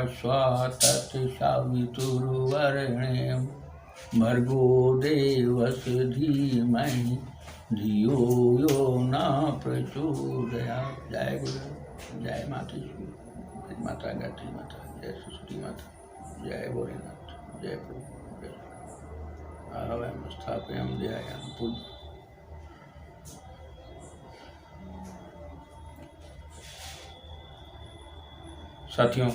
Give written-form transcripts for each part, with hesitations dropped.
स्वतत् सवितुर्वरेण्यं भर्गो देवस्य धीमहि धियो यो न प्रचोदयात्। जय गुरु, जय माता जी, माता गायत्री माता, जय सरस्वती माता, जय भोलेनाथ, जय प्रभु, जय आहवयं स्थापयं ध्यायाम पूज्य। साथियों,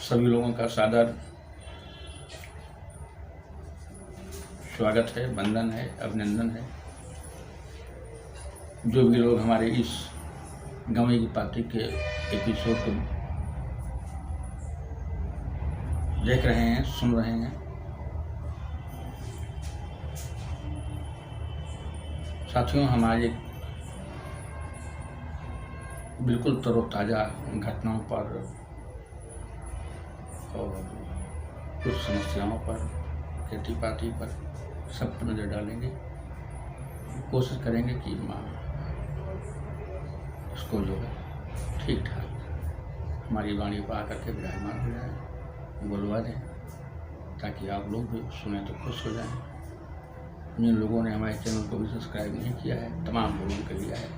सभी लोगों का सादर स्वागत है, वंदन है, अभिनंदन है। जो भी लोग हमारे इस गंवई की पार्टी के एपिसोड को देख रहे हैं, सुन रहे हैं, साथियों, हमारे बिल्कुल तरोताज़ा घटनाओं पर और कुछ समस्याओं पर, खेती पाती पर, सब पर नज़र डालेंगे। कोशिश करेंगे कि माँ इसको जो है ठीक ठाक हमारी वाणी पर आकर के विराजमान हो जाए, बुलवा दें, ताकि आप लोग भी सुने तो खुश हो जाएं। जिन लोगों ने हमारे चैनल को भी सब्सक्राइब नहीं किया है, तमाम लोगों के लिए है।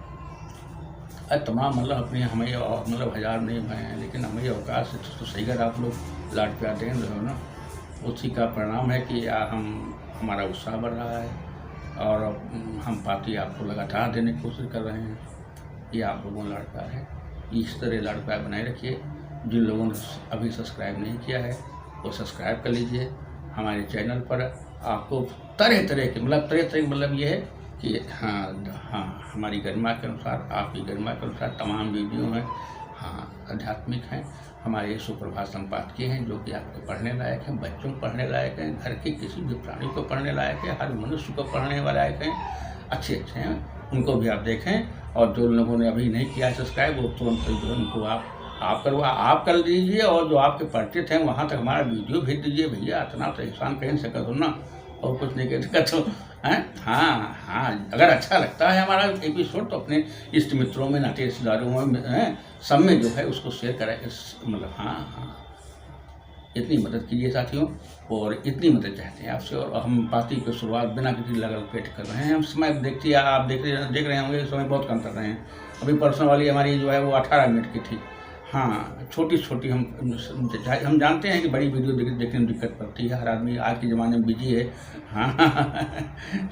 तमाम मतलब अपने हमें मतलब हज़ार नहीं भरे हैं, लेकिन हमें अवकाश है तो सही अगर आप लोग लाड प्यार दे रहे हो ना, उसी का परिणाम है कि हमारा उत्साह बढ़ रहा है और हम पार्टी आपको लगातार देने की कोशिश कर रहे हैं। ये आप लोगों का लाड प्यार है, इस तरह लाड प्यार बनाए रखिए। जिन लोगों ने अभी सब्सक्राइब नहीं किया है वो सब्सक्राइब कर लीजिए। हमारे चैनल पर आपको तरह तरह के मतलब ये है कि हाँ हमारी गरिमा के अनुसार, आपकी गरिमा के अनुसार तमाम वीडियो हैं, हाँ आध्यात्मिक हैं, हमारे सुप्रभात संपादकीय हैं जो कि आपको पढ़ने लायक हैं, बच्चों को पढ़ने लायक हैं, घर के किसी भी प्राणी को पढ़ने लायक है, हर मनुष्य को पढ़ने लायक हैं, अच्छे हैं, उनको भी आप देखें। और जो लोगों ने अभी नहीं किया सब्सक्राइब वो तुरंत जो उनको आप कर दीजिए, और जो आपके परिचित हैं वहाँ तक हमारा वीडियो भेज दीजिए। भैया इतना तो एहसान कहीं से कर दो ना, और कुछ नहीं कहते तो हैं। हाँ, अगर अच्छा लगता है हमारा एपिसोड तो अपने इष्ट मित्रों में, नाते रिश्तेदारों में, सब में जो है उसको शेयर करें। मतलब हाँ इतनी मदद कीजिए साथियों, और इतनी मदद चाहते हैं आपसे। और हम पार्टी की शुरुआत बिना किसी लगल पेट कर रहे हैं। हम समय देखिए, आप देख रहे होंगे, समय बहुत कम कर रहे हैं। अभी परसों वाली हमारी जो है वो 18 मिनट की थी। हाँ, छोटी हम जानते हैं कि बड़ी वीडियो देखने में दिक्कत पड़ती है, हर आदमी आज के ज़माने में बिजी है। हाँ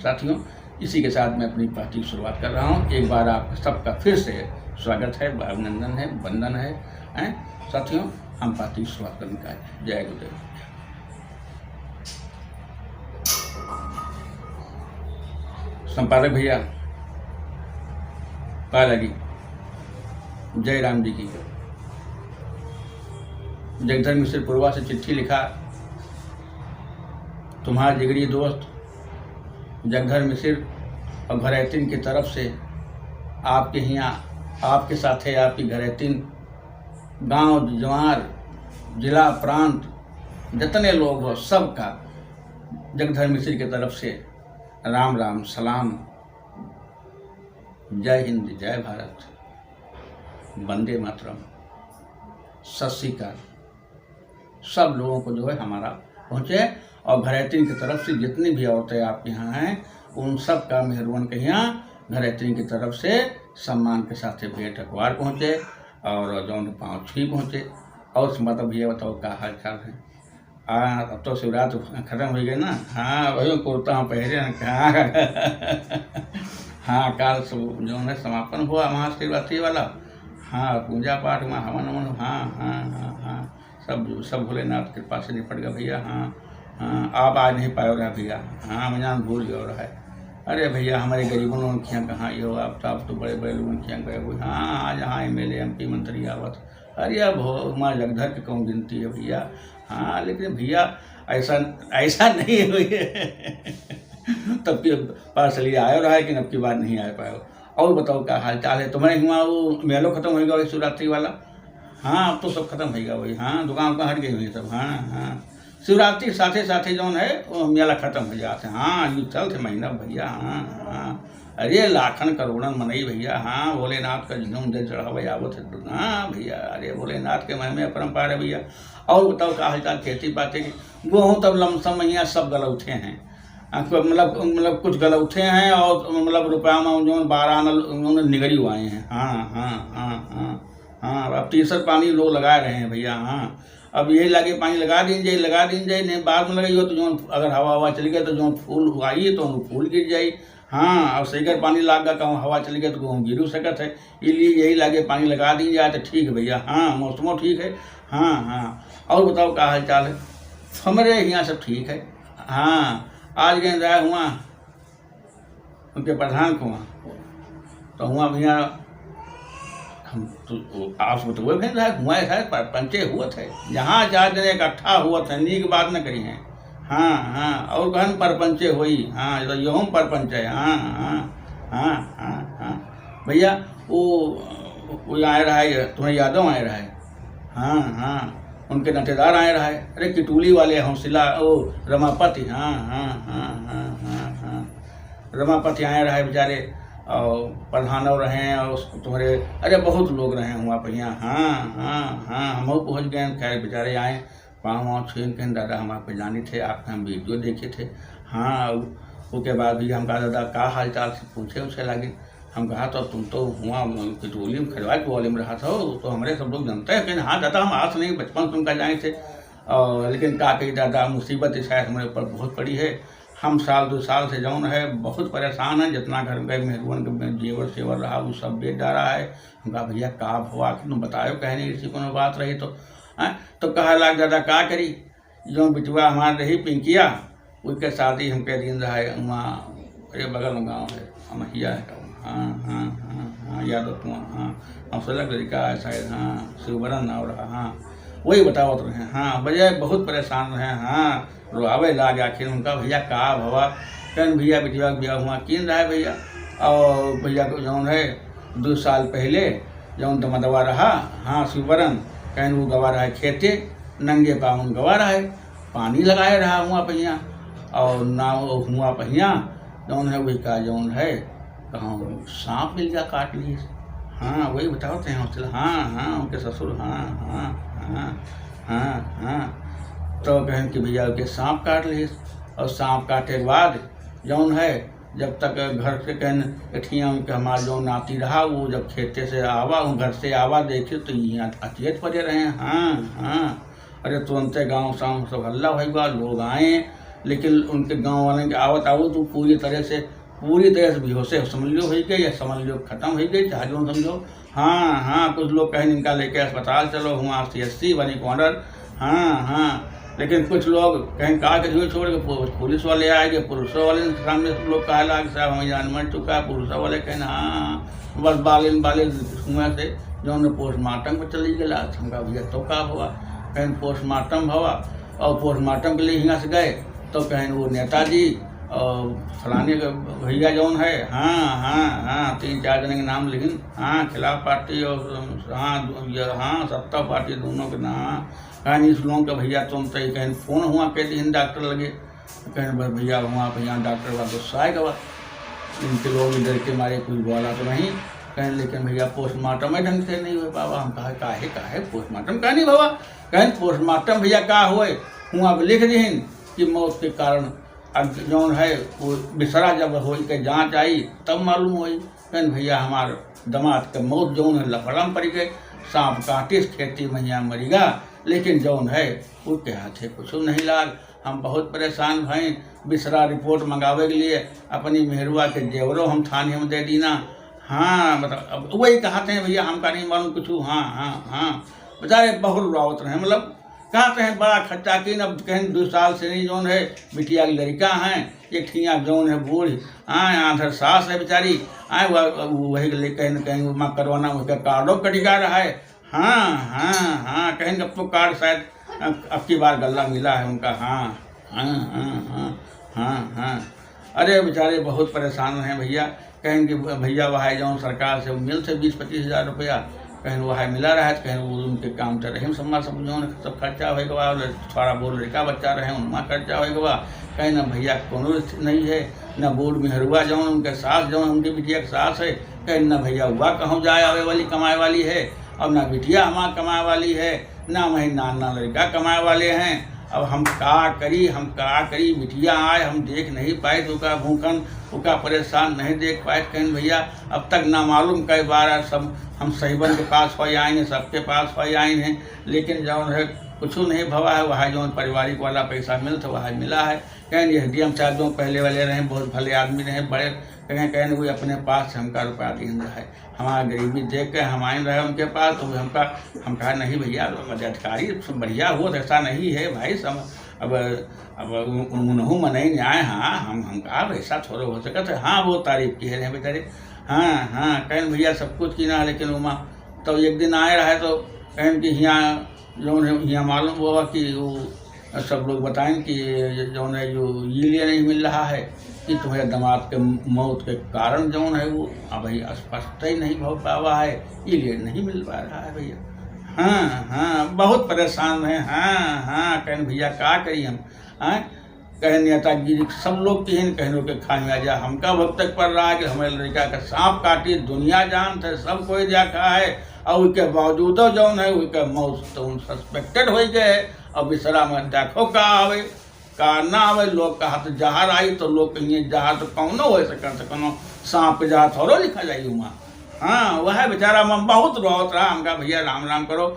साथियों, इसी के साथ मैं अपनी पार्टी की शुरुआत कर रहा हूँ। एक बार आप सबका फिर से स्वागत है, अभिनंदन है, वंदन है साथियों। हम पार्टी की शुरुआत करने का है। जय गुरुदेव। संपादक भैया पालाजी, जय राम जी की। जगधर मिश्र पूर्वा से चिट्ठी लिखा। तुम्हारा जिगरी दोस्त जगधर मिश्र और घरैतिन की तरफ से आपके यहाँ, आपके साथ है आपकी घरैतिन, गांव जवार, जिला प्रांत जितने लोग हो सबका जगधर मिश्र की तरफ से राम राम सलाम। जय हिंद, जय भारत, वंदे मातरम, सत श्री अकाल। सब लोगों को जो है हमारा पहुँचे। और घरैतिन की तरफ से जितनी भी औरतें आपके यहाँ हैं उन सब का मेहरबान के यहाँ घरैतिन की तरफ से सम्मान के साथ भेंट अखबार पहुँचे और जौन पाँव छुई पहुँचे। और मतलब भैया बताओ क्या हाल चाल है? अब तो शिवरात्रि खत्म हो गई ना। हाँ वही कुर्ता हम पहले हाँ काल जो है समापन हुआ महाशिवरात्रि वाला। हाँ पूजा पाठ में हवन ववन, हाँ सब भोलेनाथ कृपा से निपट गया भैया। हाँ आप आज नहीं पाए रहा भैया। हाँ मैं भूल गया रहा है। अरे भैया हमारे गरीबों लोगों की यहाँ कहाँ ये हो, आप तो बड़े बड़े लोगों की यहाँ गए हुए। हाँ यहाँ MLA MP मंत्री आवत। अरे अब हमारे जगधर की कौन गिनती है भैया। हाँ लेकिन भैया ऐसा नहीं हुई तब की पार्सलिए आयो रहा है कि अब की बार नहीं आ पाए। और बताओ क्या हाल चाल है तुम्हारे हुआ? वो मेलो खत्म होगा वही शिवरात्रि वाला? हाँ अब तो सब खत्म होगा वही। हाँ दुकान हट गई हुई सब। हाँ शिवरात्रि साथे साथे जो है वो मेला खत्म हो जाते हैं। हाँ ये चल थे महीना भैया। हाँ अरे लाखन करोड़न मनई भैया, हाँ भोलेनाथ का जिन्हों जल चढ़ावे आवत है। हाँ भैया, अरे भोलेनाथ के महिमे अपरंपार है भैया। और बताओ का हालचाल खेती बातें की? गेहूँ तब लमसम भैया सब गलौठे हैं, मतलब कुछ गलौठे हैं और मतलब रुपया में जो 12 आना निगरी हुए हैं। हाँ हाँ हाँ हाँ हाँ, अब तीसर पानी लोग लगा रहे हैं भैया। हाँ, अब यही लागे पानी लगा दीजिए नहीं बाद में लगी हो तो जो अगर हवा चली गई तो जो फूल आई तो फूल गिर जाई। हाँ, और सही पानी लागा कहूँ हवा चली गई तो गेहूँ गिरू सकत है, इसलिए यही लागे पानी लगा दी जाए तो ठीक है भैया। हाँ, मौसमों ठीक है। हाँ हाँ, और बताओ क्या हाल चाल है? हमारे यहाँ सब ठीक है। हाँ, आज गए रहा हुआ उनके प्रधान को तो हुआ भैया हम तो आप बताओ फिर हुआ है पंचे हुआ थे, जहाँ 4 जने इकट्ठा हुआ थे नीक बात न करी है। हाँ हाँ, और कहन परपंचे हुई। हाँ, तो यो परपंच है। हाँ हाँ हाँ हाँ हाँ भैया, वो आए रहा है, तुम्हें यादव आए रहा है। हाँ हाँ, उनके नटेदार आए रहा है। अरे किटूली वाले हौसला ओ रमापति। हाँ हाँ हाँ हाँ हाँ हाँ, रमापति आए रहा है बेचारे, और प्रधान और रहे और तुम्हारे अरे बहुत लोग रहे हुआ पहिया। हाँ हाँ हाँ, हम पहुँच गए। खैर बेचारे आए, पाँव वाँव छीन के दादा हम आप जानी थे, आपके हम वीडियो देखे थे। हाँ, उसके बाद भी हम कहा दादा का हाल चाल से पूछे उसे लगे। हम कहा तो तुम तो हुआ किटोली में खरवा के वाले में रहा था, तो हमारे सब लोग जानते हैं। लेकिन हाँ दादा, हम आज नहीं बचपन तुम का जाए थे, लेकिन का कही दादा मुसीबत शायद हमारे ऊपर बहुत पड़ी है। हम साल 2 साल से जौन है बहुत परेशान है, जितना घर में मेहरबान के जेवर सेवर रहा वो सब बेच डाला है। हम कहा भैया का हुआ तुम बताओ, कहे नहीं किसी को बात रही तो कहा लाग दादा का करी, जो बिटवा हमारे रही पिंकिया उसके शादी हम कह दिन रहा है वहाँ, अरे बगल में गाँव है अमहिया है। हाँ हाँ हाँ हाँ, याद रखूँ। हाँ, अफसलक लड़का है शायद। हाँ, शिवबरन नाव रहा। हाँ, वही बतावत रहे। हाँ, बजाय बहुत परेशान रहे। हाँ, रोआवे लाग आखिर उनका भैया का भवा कन भैया बिटिया का ब्याह हुआ किन रहा है भैया। और भैया को जौन है 2 साल पहले जौन दमदवा रहा। हाँ, शिवबरन कहन वो गवा रहा है खेते, नंगे पावन गवा रहा है, पानी लगाए रहा हुआ पहिया, और ना हुआ पहिया जौन है वही का जौन है कहाँ सांप मिल गया काट लिए। हाँ, वही बताओ थे हौसला। हाँ हाँ, उनके ससुर। हाँ हाँ हाँ हाँ हाँ, तो कहन कि भैया के सांप काट लिए, और सांप काटे के बाद जौन है जब तक घर से कहन एठिया उनके हमारा जो नाती रहा वो जब खेते से आवा घर से आवा देखे तो यहाँ अचेत पड़े रहे। हाँ हाँ, अरे तुरंत गाँव शाम सब हल्ला होगा, लोग आए, लेकिन उनके गांव वाले के आवत आवत तो पूरी तरह से बेहोश समझ लो हो गई, या समझ लो खत्म हो गई, चाहे जो समझो। हाँ हाँ, कुछ लोग कहें इनका लेके अस्पताल चलो हुआ CSC बनी क्वार्टर। हाँ हाँ, लेकिन कुछ लोग कहीं कहा कि जो छोड़ के पुलिस वाले आएंगे, पुलिसों वाले सामने सब लोग कहा लाग साहब हमें जान मर चुका है। पुलिसों वाले कहना हाँ बस बाले कुएँ से जो ने पोस्टमार्टम पर चली गया। हमका भैया तो का हुआ, कहीं पोस्टमार्टम हुआ, और पोस्टमार्टम के लिए यहाँ से गए तो कहीं वो नेताजी और फलाने का भैया जौन है। हाँ हाँ हाँ, 3-4 जने के नाम लिखिन। हाँ, खिलाफ पार्टी और हाँ सत्ता पार्टी दोनों के नाम। कहीं इस लोगों का भैया तुम तो कहीं फ़ोन हुआ कहते हैं डॉक्टर लगे, कहीं बस भैया हुआ भैया डॉक्टर का गुस्सा है गवा, इनके लोग इधर के मारे कुछ बोला तो नहीं कहीं, लेकिन भैया पोस्टमार्टम ढंग से नहीं हुए बाबा। हम कहा काहे पोस्टमार्टम का नहीं बाबा, कहीं पोस्टमार्टम भैया का हुए हुआ लिख दीन कि मौत के कारण जौन है वो बिसरा जब हो के जाँच आई तब मालूम हुई कहीं भैया हमार दमाद के मौत जौन है लफड़ा में पड़ गए, सांप काटे खेती में यहाँ मरीगा, लेकिन जौन है उसके हाथे कुछ नहीं लाग। हम बहुत परेशान भई, बिसरा रिपोर्ट मंगावे के लिए अपनी मेहरुआ के जेवरों हम थाने में दे दीना। हाँ मतलब अब वही कहते हैं भैया हमका नहीं मालूम कुछ। हाँ हाँ हाँ, बेचारे बहुत रावत रहे, मतलब कहते हैं बड़ा खर्चा की। अब कहीं 2 साल से नहीं जौन है बिटिया की लड़का हैं, एक ठिया जौन है बूढ़। हाँ, आधर सास है बेचारी। आए वही कहीं कहीं वहाँ करवाना उसका कार्डो कटिका रहा है। हाँ हाँ हाँ, कहीं अब तो कार्ड शायद अब की बार गल्ला मिला है उनका। हाँ हाँ हाँ हाँ हाँ हाँ, अरे बेचारे बहुत परेशान हैं भैया। कहीं कि भैया वहाँ जौन सरकार से मिल से 20-25 हज़ार रुपया कहीं वहाँ मिला रहा है, कहीं वो उनके काम चल रहे सम्मा सब जो सब खर्चा होगा, थोड़ा बहुत लड़का बच्चा रहे उनमें खर्चा होगा, कहीं ना भैया कोनो नहीं है। न बूढ़ मेहरुआ जौन उनके सास जौन उनकी बिटिया के सास है, कहे न भैया हुआ कहूँ जाए आवे वाली कमाए वाली है, और ना बिटिया हमारा कमाए वाली है, ना वही नाना लड़का कमाए वाले हैं। अब हम का करी बिटिया आए हम देख नहीं पाए तो का भूखन उका परेशान नहीं देख पाए। कहें भैया अब तक ना मालूम कई बार सब हम सहीबन के पास हो आए हैं, सबके पास हो आए हैं, लेकिन जौन है कुछ नहीं भवा है। वहाँ जो पारिवारिक वाला पैसा मिलता वहाँ मिला है। कहें एसडीएम साहब जो पहले वाले रहे बहुत भले आदमी रहे, बड़े कहें वो अपने पास से हमका रुपया दिन रहे, हमारा गरीबी देख के हम आए रहे उनके पास, तो हम कहा नहीं भैया अधिकारी बढ़िया हो ऐसा नहीं है भाई सब अब उन्होंने मने न्याय। हाँ हम कहा ऐसा थोड़ा हो सका था। हाँ वो तारीफ की है बेचारे। हाँ कहें भैया सब कुछ की ना, लेकिन वो तो एक दिन आए रहे तो कहें कि यहाँ जो है यहाँ मालूम हुआ कि वो सब लोग बताएं कि जो है जो ये लिए नहीं मिल रहा है कि तुम्हारे दामाद के मौत के कारण जो है वो अब भाई स्पष्ट ही नहीं हो पावा है, ये लिए नहीं मिल पा रहा है भैया। हाँ बहुत परेशान है। हाँ कहें भैया क्या करी हम। कहें नेतागिरी सब लोग कहें कहने के खाने जा हमका वक्त तक पड़ रहा है कि हमारे लड़का का सांप काटी दुनिया जान थे सब कोई देखा है, और उसके बावजूद जौन है उसके मौत तो सस्पेक्टेड हो गए। अब बिसरा में देखो का आवे का ना आवे, लोग का हाथ जहर आई तो लोग कहिए जहर तो कौनो हो सको सांप के जहर थोड़ो लिखा जाइए वहाँ। हाँ वह बेचारा मैं बहुत रोत रहा। हमका भैया राम करो,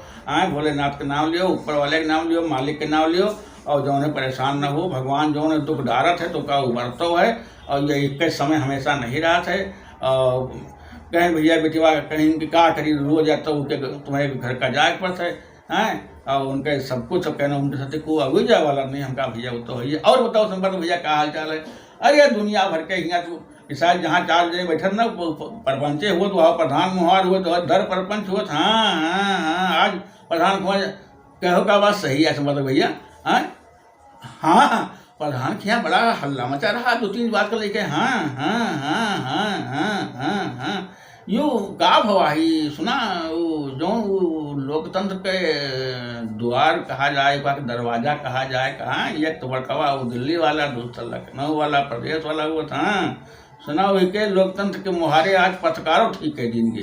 भोलेनाथ के नाम लियो, ऊपर वाले के नाम लियो, मालिक के नाम लियो, और जो है परेशान न हो। भगवान जो है दुख डारत है तो का उबरतो है, और ये एक समय हमेशा नहीं रहा है। कहें भैया बेटिया कहीं कि क्या करी रोज जाता हूँ तुम्हारे घर का जाए पड़ता है। और उनके सब कुछ सब कहना उनके साथ को अभी जाए वाला नहीं। हमका भैया वो तो है। और बताओ संपर्क भैया क्या हाल चाल है। अरे दुनिया भर के यहाँ तो शायद जहाँ 4 जने बैठे ना परपंचे हुए तो वहाँ प्रधान मुहार हुए तो दर परपंच हुए। हाँ आज प्रधान कहो का बात सही है संपर्क भैया। हाँ प्रधान के यहाँ बड़ा हल्ला मचा रहा 2-3 बात को लेके। हाँ यो का भवाही सुना जो लोकतंत्र के द्वार कहा जाए, दरवाजा कहा जाए, कहाँ एक तो बड़कवा वो दिल्ली वाला, दूसरा लखनऊ वाला, प्रदेश वाला वो था। सुना वही के लोकतंत्र के मुहारे आज पत्रकारों ठीक है जिनके।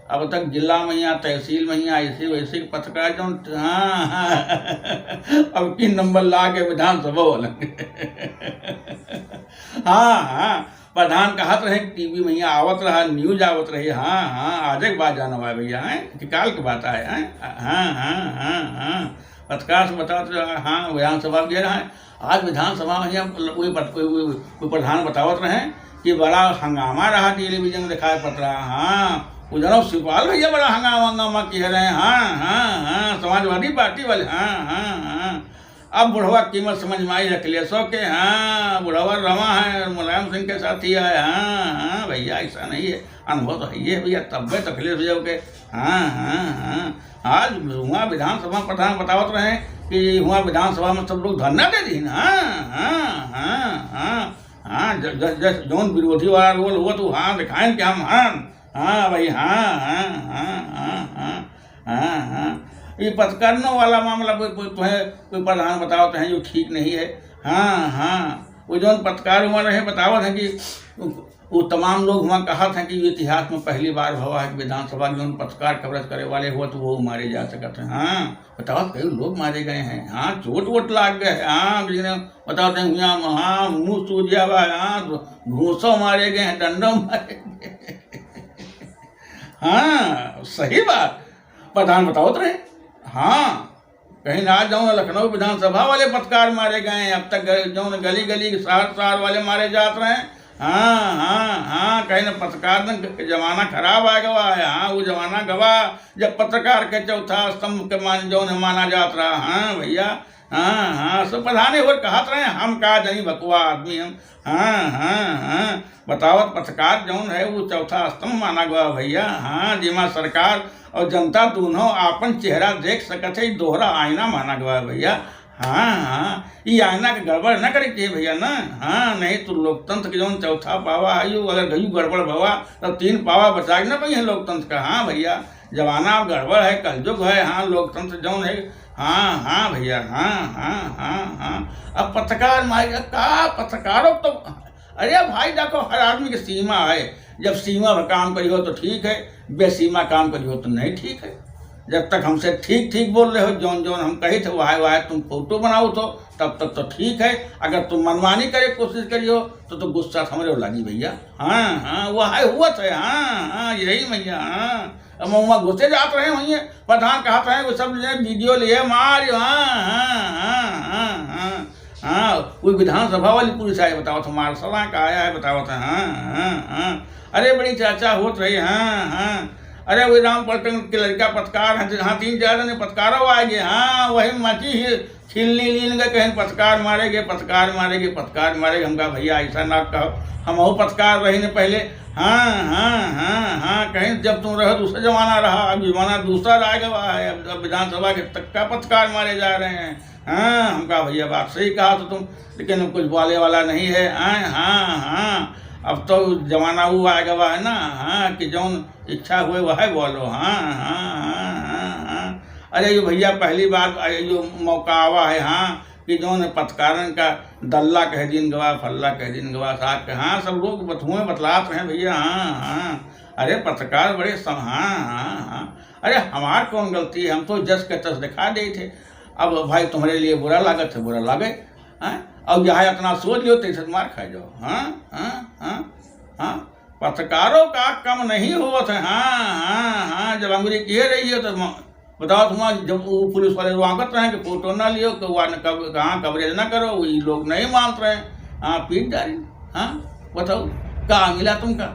अब तक जिला में यहाँ तहसील में यहाँ ऐसे वैसे पत्रकार जो अब 3 नंबर ला के विधानसभा वाले। हाँ प्रधान कहत रहे टीवी में यहाँ आवत रहा, न्यूज आवत रही। हाँ आज एक बात जाना हुआ भैया कि काल की बात है। हाँ पत्रकार से बताओ तो हाँ विधानसभा गया रहा है। आज विधानसभा में यहाँ कोई प्रधान बतावत रहे कि बड़ा हंगामा रहा, टेलीविजन में दिखाई पड़ रहा। हाँ उधर शिवपाल भैया बड़ा हंगामा कह रहे हैं। हाँ समाजवादी पार्टी वाले। हाँ अब बुढ़वा कीमत समझ में आई अखिलेशों के। हाँ बुढ़वा रवा है मुलायम सिंह के साथ ही है। हाँ भैया ऐसा नहीं है, अनुभव तो है भैया तब अखिलेश भैया के। हाँ आज हुआ विधानसभा प्रधान बतावत रहे कि हुआ विधानसभा में सब लोग धरना दे दी। हाँ जौन विरोधी वाला रोल हुआ तो हाँ दिखाएं कि हम हाँ भाई। हाँ ये पत्रकारों वाला मामला कोई प्रधान बतावत हैं जो ठीक नहीं है। हाँ वो जो पत्रकार हुआ रहे बतावत हैं कि वो तमाम लोग वहाँ कहा था कि इतिहास में पहली बार हुआ है कि विधानसभा में जो पत्रकार कवरेज करे वाले हुआ तो वो मारे जा सकते हैं। हाँ बताओ कई लोग मारे गए हैं। हाँ चोट वोट लाग गए। हाँ बताओ हाँ मुँह सूझ गया हुआ। हाँ घूसों मारे गए हैं, डंडों मारे गए। हाँ सही बात प्रधान बताओ रहे। हाँ कहीं ना जाऊँ लखनऊ विधानसभा वाले पत्रकार मारे गए हैं। अब तक जो गली गली शहर वाले मारे जाते रहे। हाँ कहीं ना पत्रकार जमाना खराब आ गया है। हाँ वो जमाना गवा जब पत्रकार के चौथा स्तंभ के मान जो माना जाता रहा। हाँ भैया हाँ सब प्रधान और कहत रहे हम का नहीं बकवा आदमी हम। हाँ बतावत पत्रकार जौन है वो चौथा स्तंभ माना गया भैया। हाँ जिमा सरकार और जनता दोनों अपन चेहरा देख सकते है, दोहरा आईना माना गया भैया। हाँ ये आईना के गड़बड़ न करे चाहिए भैया ना। हाँ नहीं तो लोकतंत्र के जौन चौथा पावा है यो अगर गयू गड़बड़ भवा तो 3 पावा बचा के ना पाई है लोकतंत्र का। हाँ भैया जमाना अब गड़बड़ है, कलयुग है। हाँ लोकतंत्र जौन है हाँ हाँ भैया, हाँ हाँ हाँ हाँ। अब पत्रकार मारेगा का पत्रकारों तो, अरे भाई देखो हर आदमी की सीमा है। जब सीमा पर काम करी हो तो ठीक है, बेसीमा काम करी हो तो नहीं ठीक है। जब तक हमसे ठीक ठीक बोल रहे हो, जौन जौन हम कही थे वह तुम फोटो बनाओ तो तब तक तो ठीक है। अगर तुम मनमानी करे कोशिश करियो तो गुस्सा समझो लगी भैया। हाँ हाँ वह हुआ था, हाँ हाँ यही भैया। हाँ अब महुआ घुसे जाते रहे वहीं प्रधान कहते हैं वो सब वीडियो लिए मार। हाँ हाँ हाँ हाँ हाँ हाँ कोई विधानसभा वाली पुलिस आई बताओ तो मार्शल का आया है बताओ था। हाँ हाँ हाँ अरे बड़ी चर्चा होत रही। हाँ हाँ अरे वही राम पलटन के लड़का पत्रकार है, हाँ 3-4 दिन पत्रकारों आ गए। हाँ वही मची ही छिलनी लीन गए, कहीं पत्रकार मारेंगे पत्रकार मारेंगे पत्रकार मारेंगे। हमका भैया ऐसा ना कहो, हम वो पत्रकार रही ने पहले। हाँ हाँ हाँ हाँ कहीं जब तुम रहो दूसरा जमाना रहा, अब जमाना दूसरा आ गया है। अब विधानसभा के तक का पत्रकार मारे जा रहे हैं। हाँ हमका भैया बात सही कहा तो तुम, लेकिन कुछ बोले वाला नहीं है। हाँ हाँ हाँ अब तो जमाना वो आ गया है ना। हाँ कि जौन इच्छा हुए वह बोलो। हाँ हाँ हाँ हाँ हाँ अरे ये भैया पहली बार जो मौका आवा है। हाँ कि जौन पत्रकारन का दल्ला कह दिन गवा, फल्ला कह दिन गवा, साथ के हाँ सब लोग बतुएं बतलाते हैं भैया। हाँ हाँ अरे पत्रकार बड़े हाँ हाँ हाँ अरे हमार कौन गलती है, हम तो जस के तस दिखा दे थे। अब भाई तुम्हारे लिए बुरा लागत है, बुरा लागे। हाँ अब यहाँ इतना सोच लो तो मार खा जाओ। हाँ हाँ हाँ हाँ पत्रकारों का कम नहीं हुआ था। हाँ हाँ हाँ जब अंग्रेजी किए रही है तो बताओ तुम्हारा जब वो पुलिस वाले वाकत रहे कि फोटो ना लियो कि कहाँ कवरेज ना करो, वही लोग नहीं मानते रहे। हाँ पीट डाली। हाँ बताओ कहाँ मिला तुमका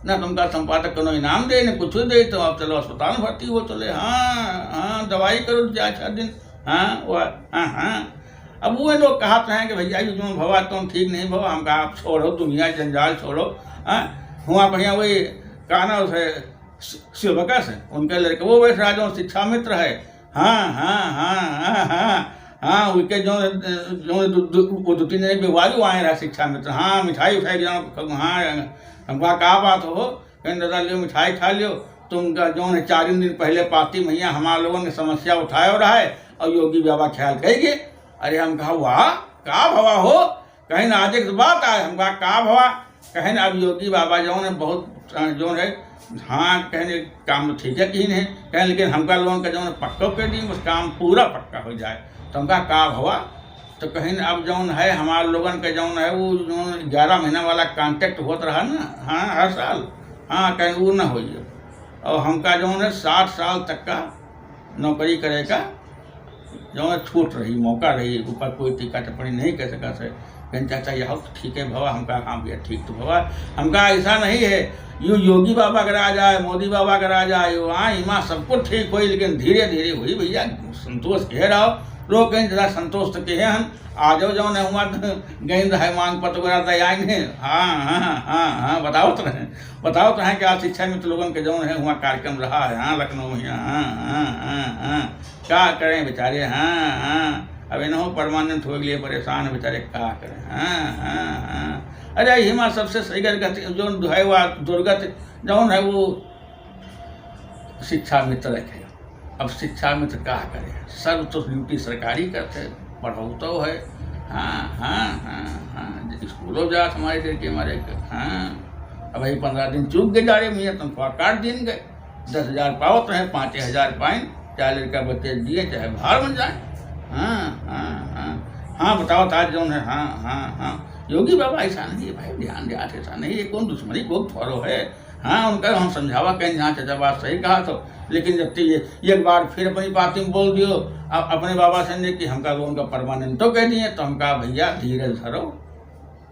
ना, तुमका संपादक को इनाम दे न कुछ दे, तो आप चलो अस्पताल भर्ती हो चले। हाँ हाँ दवाई करो 4-4 दिन। हाँ वह हाँ हाँ अब वो लोग कहते हैं कि भैया ये जो भवा तुम ठीक नहीं भवा, हम कहा आप छोड़ो दुनिया जंजाल छोड़ो। हाँ हुआ भैया वही कहना उसे शिवका से उनके लड़के वो बैठ रहा जो शिक्षा मित्र है। हाँ हाँ हाँ हाँ हाँ हाँ उनके जो 2-3 दिन बीमारी आए रहा शिक्षा मित्र। हाँ मिठाई उठाई जो हाँ हमका कहा बात हो, कहीं दादा लियो मिठाई खा लियो। तुम जो है 4 दिन पहले पाती मैया हमारे लोगों ने समस्या उठाया हो रहा है और योगी बाबा ख्याल कहेंगे। अरे हम कहा वाह का भवा हो, कहीं ना आज एक बात आए। हम कहा का भवा, कहें ना अब योगी बाबा जो है बहुत जो है हाँ कहें काम तो ठीक है कहीं नहीं कहें, लेकिन हमका लोगों का जो है पक्का कर दी बस काम पूरा पक्का हो जाए। तो हमका का भवा तो कहीं अब जौन है हमारे लोगन का जौन है वो जो 11 महीना वाला कॉन्ट्रैक्ट होता रहा ना। हाँ हर साल। हाँ कहीं वो ना हो, और हमका जौन है 60 साल तक का नौकरी करे का जो है छूट रही, मौका रही, ऊपर कोई टीका टिप्पणी नहीं कह सका से। कहीं चाचा यह तो ठीक है भवा, हमका हाँ भैया ठीक तो भवा। हमका ऐसा नहीं है यूँ योगी बाबा करा जाए मोदी बाबा करा जाए हाँ इमा सब कुछ ठीक हुई, लेकिन धीरे धीरे हुई भैया। संतोष कह रहा हो लोग कहीं ज़्यादा संतोष तो कहे हम आ जाओ जो नहीं हुआ गेंद है मांग पत्र वगैरह तो आएंगे। हाँ हाँ हाँ हाँ बताओ तो रहें कि आज शिक्षा मित्र लोगों के जो है वहाँ कार्यक्रम रहा है। हाँ लखनऊ में। हाँ हाँ हाँ हाँ क्या करें बेचारे। हाँ हाँ अब इन्हों परमानेंट हो गए परेशान बेचारे क्या करें। हाँ हाँ हाँ अरे हिमा सबसे सही गति जो है वह दुर्गत जौन है वो शिक्षा मित्र रखे। अब शिक्षा मित्र क्या करे, सब तो ड्यूटी सरकारी करते पढ़ाओ तो है। हाँ हाँ हाँ हाँ स्कूलों जा हमारे लड़के हमारे। हाँ अब वही 15 दिन चूक गए जा रहे भैया तनख्वाह काट दिन गए। 10,000 पाओ तो है 5,000 पाएँ, चाहे लड़का बच्चे दिए चाहे बाहर बन जाए। हाँ हाँ हाँ हाँ बताओ आज जो है। हाँ हाँ हाँ योगी बाबा ऐसा नहीं है भाई, ध्यान दिया ऐसा नहीं है, कौन दुश्मनी को फॉलो है। हाँ उनका हम समझावा कहीं हाँ चाचा बात सही कहा तो, लेकिन जब ये एक बार फिर अपनी पार्टी में बोल दियो अपने बाबा से कि हमका वो उनका परमानेंट तो कह दिए, तो हमका भैया धीरज धरो,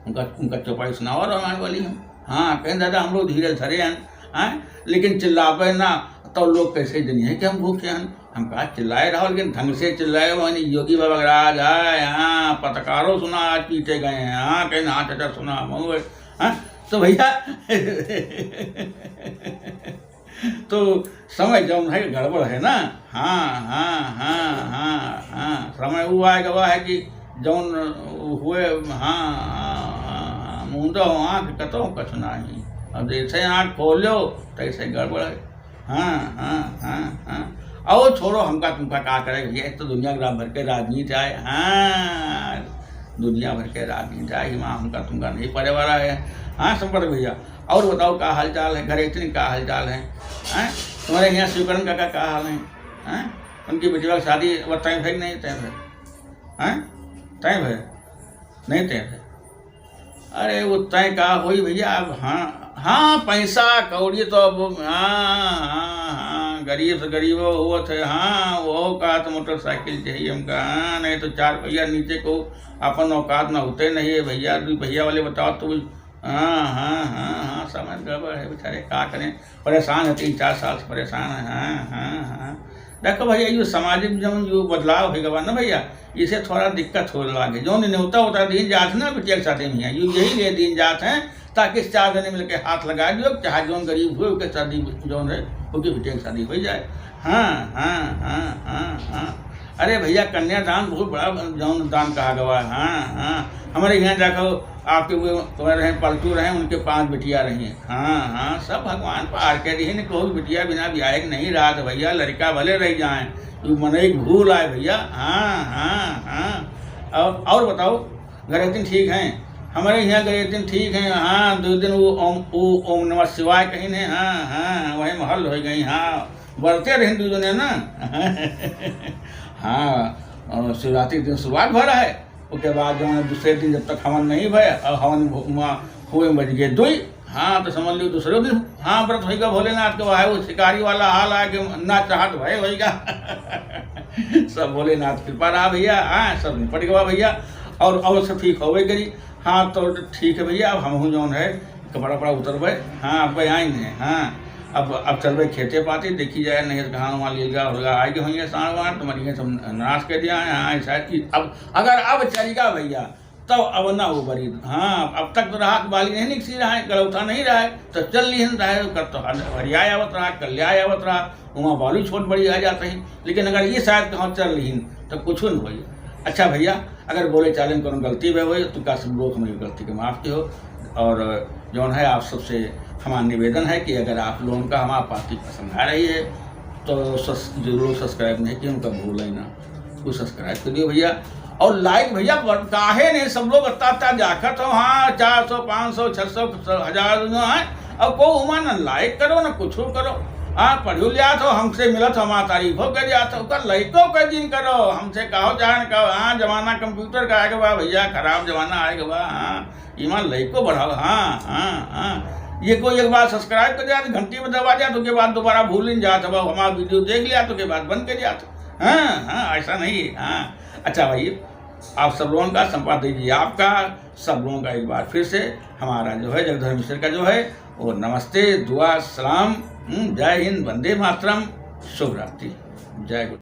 उनका चौपाई सुनाओ रामायण वाली हम। हाँ कहें दादा हम लोग धीरज धरे हैं। हाँ लेकिन चिल्लावे ना तो लोग कैसे जनिए है कि हम भूखे हैं। हम कहा चिल्लाए रहो लेकिन ढंग से चिल्लाए वो नहीं योगी बाबा राज है। हाँ पत्रकारों सुना आज पीटे गए हैं। हाँ कहीं हाँ चाचा सुना मऊ। हाँ तो भैया तो समय जौन है गड़बड़ है ना। हाँ हाँ हाँ हाँ हाँ समय वो आएगा वह है कि जौन हुए। हाँ हाँ मुंडो आँख कतो कछ नहीं, अब जैसे आँख खोलो तैसे गड़बड़ है। हाँ हाँ हाँ हाँ और छोड़ो हमका तुमका क्या करे भैया, तो दुनिया भर के राजनीति आए। हाँ, दुनिया भर के राजनीति आए, माँ हमका तुमका नहीं पड़े वाला है। हाँ संपर्क भैया, और बताओ क्या हाल चाल है, घर इतनी क्या हाल चाल है? तुम्हारे यहाँ शिवकरण का क्या हाल है? उनकी बेटिया की शादी तय भाई नहीं तय भाई? तय भाई नहीं तय भाई? अरे वो तय का हुई भैया अब। हाँ पैसा कौड़ी तो अब हाँ गरीब से गरीब वो थे। हाँ वो कहा तो मोटरसाइकिल चाहिए हमका। हाँ नहीं तो 4 पहिया नीचे को अपन औकात ना होते नहीं है भैया। 2 पहिया वाले बताओ तो हाँ समझ गड़बड़ है बेचारे, क्या करें, परेशान है, 3-4 साल से परेशान है। हाँ देखो भैया, ये सामाजिक जो बदलाव है ना भैया, इसे थोड़ा दिक्कत हो लगे। जो नहीं होता होता दीन जात ना बिटिया के साथ में है, यही लिए दीन जात हैं ताकि 4 जने मिलकर हाथ लगा दो, चाहे जो गरीब हो उसके शादी जो है उसकी बिटिया की शादी हो जाए। हाँ अरे भैया कन्यादान बहुत बड़ा जौन दान कहा गवा। हाँ हमारे यहाँ जाकर आपके वो तुम्हारे हैं पलटू रहे, उनके 5 बिटिया रही हैं। हाँ सब भगवान पार के रही ने, कोई बिटिया बिना ब्याह नहीं रहा था भैया, लड़का भले रह जाए, मन एक भूल आए भैया। हाँ और बताओ घर दिन ठीक हैं? हमारे यहाँ गए दिन ठीक हैं। हाँ 2 दिन वो ओम नमः शिवाय कहीं ने। हाँ वही महल हो गई। हाँ बढ़ते रहे 2 जने ना। हाँ शिवरात्रि दिन शुरुआत भर है, उसके बाद जो है दूसरे दिन जब तक हवन नहीं भय और हवन हुए बज गए 2। हाँ तो समझ लो दूसरे दिन हाँ व्रत होगा भोलेनाथ का। है वो शिकारी वाला हाल आ कि ना चाहत भय होगा। सब भोलेनाथ कृपा रहा भैया। हाँ सब निपट गया भैया, और सब ठीक हो गई। हाँ तो ठीक है भैया, अब हम जो है कपड़ा वपड़ा उतरबे। हाँ अब आएंगे। हाँ अब चलबे खेते पाते, देखी जाए नहीं कहाँ वहाँ लीलगा होगा आएगी होंगे साढ़ वार तो मरिए सब नाश कर दिया है। हाँ ऐसा अब अगर अब चलेगा भैया तब अब ना हो बरी। हाँ अब तक तो राहत बाली नहीं निकसी रहा है, गलौता नहीं रहा है, तो चल ली रहा कर तो हरियाय आवत रहा, कल्याय आवत रहा, वहाँ बालू छोट बड़ी आ जाते हैं। लेकिन अगर ये शायद कहाँ चल ली तो कुछ न हो। अच्छा भैया, अगर बोले चाले को गलती भी हो तो का सब लोग हमारी गलती के माफ़ की हो। और जो है आप सबसे हमारा निवेदन है कि अगर आप लोगों का हमारा पार्टी पसंद आ रही है तो जरूर सब्सक्राइब नहीं कि उनका भूल ही ना, वो सब्सक्राइब कर दियो भैया। और लाइक भैया काहे नहीं, सब लोग अत्ता जाखत हो। हाँ 400 500 600 1000 है, अब को उमा ना लाइक करो ना कुछ करो। हाँ पढ़ू लिया तो हमसे मिला तो हमारा तारीफो कर दिया तो लइको का दिन करो, हमसे कहो चाहे कहो। हाँ जमाना कंप्यूटर का आएगा बा भैया, खराब जमाना आएगा बा। हाँ ईमान लइको बढ़ाओ। हाँ ये कोई एक बार सब्सक्राइब कर दिया तो घंटी में दबा दिया तो के बाद दोबारा भूल नहीं जाता, हमारा वीडियो देख लिया तो के बाद बंद कर दिया तो। हाँ ऐसा नहीं है। हाँ अच्छा भाई, आप सब लोगों का संपर्क दीजिए। आपका सब लोगों का एक बार फिर से हमारा जो है जगधर मिश्र का जो है वो नमस्ते, दुआ, सलाम, जय हिंद, वंदे मातरम, शुभ रात्रि, जय गुरु।